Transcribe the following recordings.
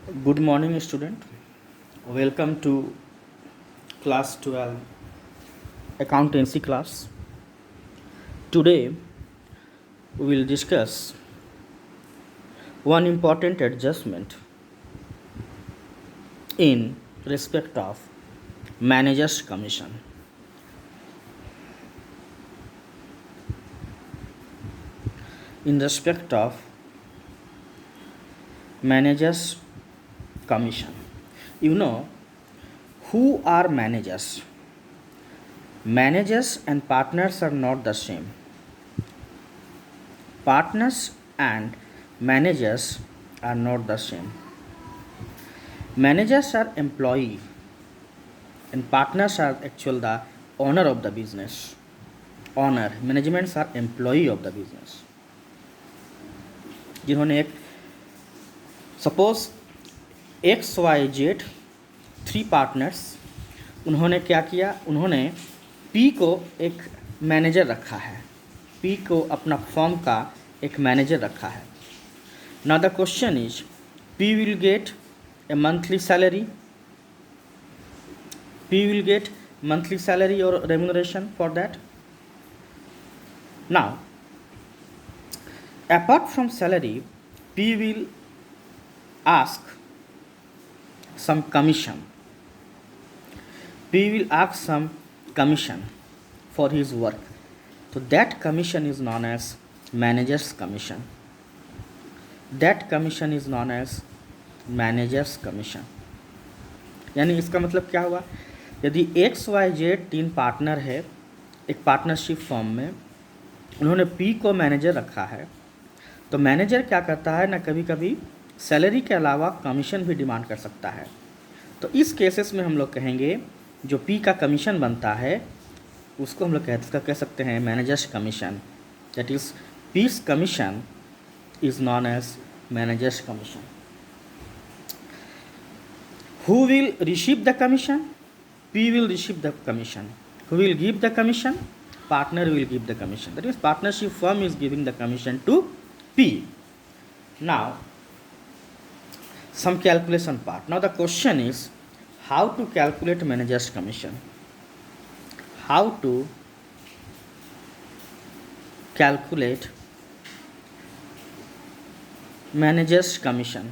Good morning, student. Welcome to class 12 accountancy class. Today we will discuss one important adjustment in respect of manager's commission. In respect of manager's commission. You know who are managers? Managers and partners are not the same. Partners and managers are not the same. Managers are employee and partners are actual the owner of the business. Owner, managements are employee of the business. जिन्होंने एक suppose XYZ 3 partners, उन्होंने क्या किया, उन्होंने P को एक manager रखा है, P को अपना फर्म का एक मैनेजर रखा है. Now the question is P will get a monthly salary. P will get monthly salary or remuneration for that. Now, apart from salary, P will ask some commission. P will ask some commission for his work. So that commission is known as manager's commission. That commission is known as managers commission. यानी इसका मतलब क्या हुआ, यदि XYZ 3 partner है एक partnership form में, उन्होंने P को मैनेजर रखा है, तो मैनेजर क्या करता है ना, कभी कभी सैलरी के अलावा कमीशन भी डिमांड कर सकता है. तो इस केसेस में हम लोग कहेंगे जो P का कमीशन बनता है उसको हम लोग कह सकते हैं managers commission. That is P's commission is known as managers commission. Who will receive the commission? P will receive the commission. Who will give the commission? Partner will give the commission. That means partnership firm is giving the commission to P. Now, some calculation part. Now the question is how to calculate manager's commission. How to calculate manager's commission.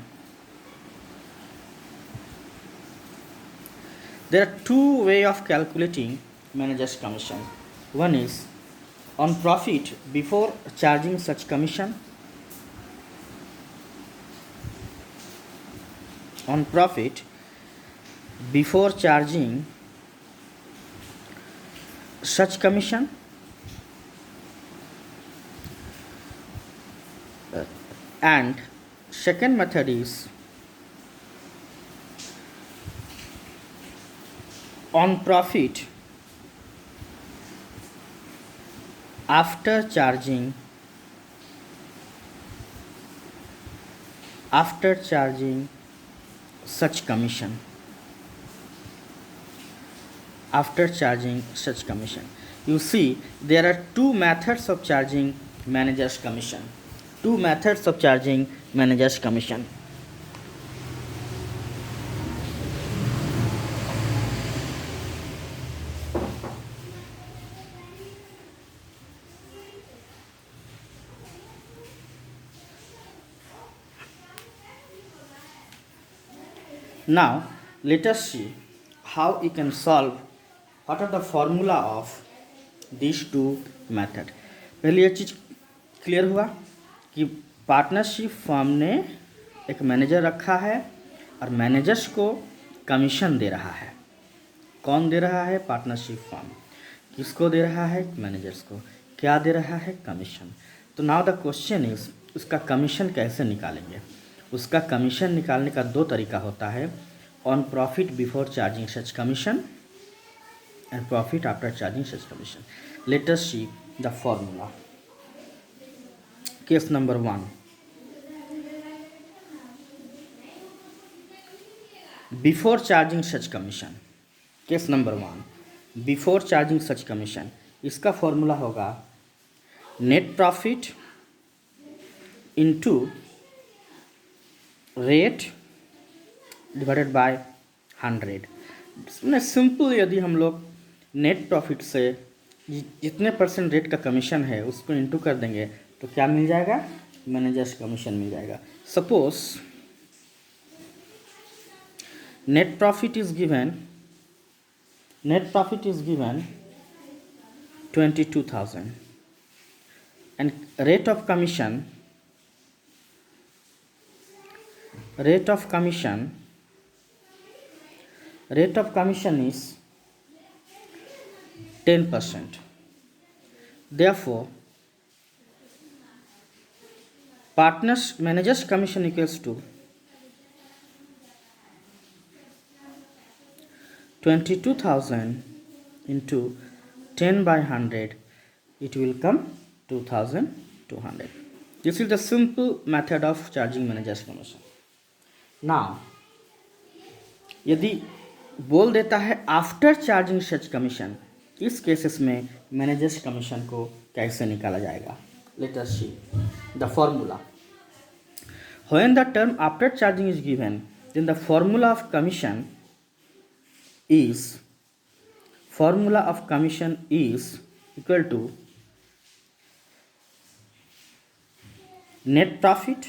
There are two ways of calculating manager's commission. One is on profit before charging such commission. On profit before charging such commission. And second method is on profit after charging such commission. After charging such commission, you see there are two methods of charging manager's commission. Two methods of charging manager's commission. Now let us see how you can solve. What are the formula of these two method. पहले ये चीज़ clear हुआ कि partnership firm ने एक manager रखा है और managers को कमीशन दे रहा है. कौन दे रहा है? Partnership firm. किसको दे रहा है? मैनेजर्स को. क्या दे रहा है? कमीशन. तो नाउ द क्वेश्चन इज उसका कमीशन कैसे निकालेंगे. उसका कमीशन निकालने का दो तरीका होता है, on profit before charging such commission and profit after charging such commission. Late us see the formula. Case number 1, before charging such commission. Case number 1, before charging such commission. इसका फॉर्मूला होगा net profit into rate divided by 100। इसमें simple यदि हम लोग net profit से जितने percent rate का commission है उसको इंटू कर देंगे तो क्या मिल जाएगा, मैनेजर्स कमीशन मिल जाएगा। Suppose net profit is given 22,000 and rate of commission is 10%. Therefore, managers commission equals to 22,000 into 10 by 100, it will come 2,200. This is the simple method of charging managers commission. Now, यदि बोल देता है after charging such commission, इस cases में managers commission को कैसे निकाला जाएगा? Let us see the formula. When the term after charging is given, then the formula of commission is equal to net profit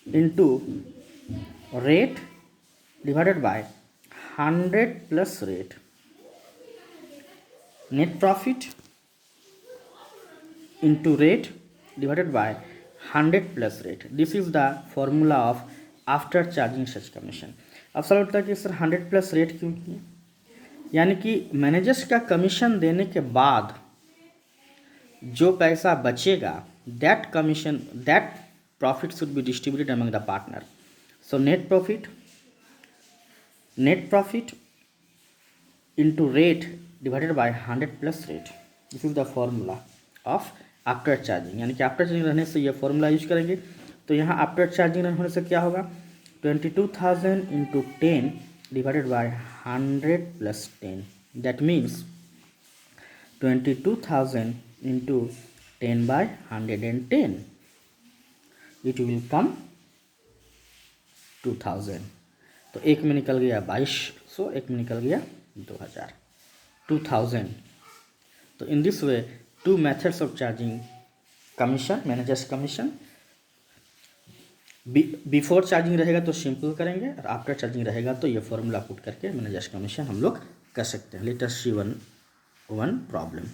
into rate divided by 100 plus rate. Net profit into rate divided by 100 plus rate. This is the formula of after charging such commission. अब सवाल उठता है कि sir 100 plus rate क्यों किए? यानी कि managers का कमीशन देने के बाद जो पैसा बचेगा that profit should be distributed among the partner. So net profit into rate divided by 100 plus rate. This is the formula of after charging. यानी कि आफ्टर चार्जिंग रहने से ये फॉर्मूला यूज करेंगे. तो यहाँ आफ्टर चार्जिंग होने से क्या होगा, 22,000 into 10 divided by 100 plus 10. That means 22,000 into 10 by 110. It will come 2,000. तो एक में निकल गया 2200, एक में निकल गया 2000, 2000. तो in this way two methods of charging commission, managers commission. Before charging रहेगा तो सिंपल करेंगे और आफ्टर चार्जिंग रहेगा तो ये फॉर्मूला पुट करके मैनेजर्स कमीशन हम लोग कर सकते हैं. लेट अस सी वन प्रॉब्लम.